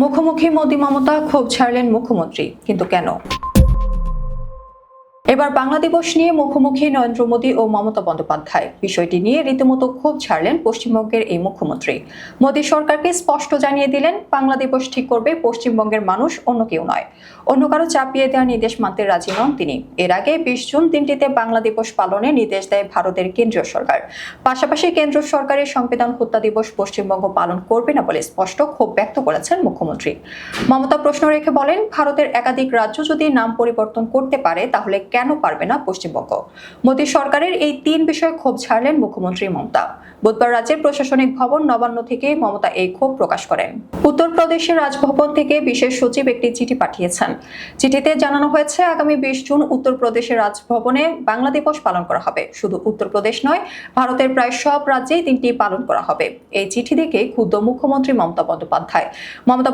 মুখোমুখি মোদি মমতা ক্ষোভ ছাড়লেন মুখ্যমন্ত্রী, কিন্তু কেন? এবার বাংলা দিবস নিয়ে মুখোমুখি নরেন্দ্র মোদী ও মমতা বন্দ্যোপাধ্যায়। বিষয়টি নিয়ে রীতিমতো ক্ষোভ ছাড়লেন পশ্চিমবঙ্গের এই মুখ্যমন্ত্রী। মোদী সরকারকে স্পষ্ট জানিয়ে দিলেন, বাংলা দিবস ঠিক করবে পশ্চিমবঙ্গের মানুষ, অন্য কেউ নয়। অন্য কারো চাপিয়ে দেওয়ার নির্দেশ মানতে রাজি নন তিনি। এর আগে 20 জুন দিনটিতে বাংলা দিবস পালনের নির্দেশ দেয় ভারতের কেন্দ্রীয় সরকার। পাশাপাশি কেন্দ্র সরকারের সংবিধান হত্যা দিবস পশ্চিমবঙ্গ পালন করবে না বলে স্পষ্ট ক্ষোভ ব্যক্ত করেছেন মুখ্যমন্ত্রী। মমতা প্রশ্ন রেখে বলেন, ভারতের একাধিক রাজ্য যদি নাম পরিবর্তন করতে পারে তাহলে কেন পারবে না পশ্চিমবঙ্গ? মোদী সরকারের এই 3 বিষয়ে ক্ষোভ ছাড়লেন মুখ্যমন্ত্রী মমতা। বুধবার রাজ্যের প্রশাসনিক ভবন নবান্ন থেকে মমতা এই ক্ষোভ প্রকাশ করেন। উত্তরপ্রদেশের রাজভবন থেকে বিশেষ সচিব একটি চিঠি পাঠিয়েছেন। চিঠিতে জানানো হয়েছে, আগামী 20 জুন উত্তরপ্রদেশের রাজভবনে বাংলা দিবস পালন করা হবে। শুধু উত্তরপ্রদেশ নয়, ভারতের প্রায় সব রাজ্যেই দিনটি পালন করা হবে। এই চিঠি দেখে ক্ষুব্ধ মুখ্যমন্ত্রী মমতা বন্দ্যোপাধ্যায়। মমতা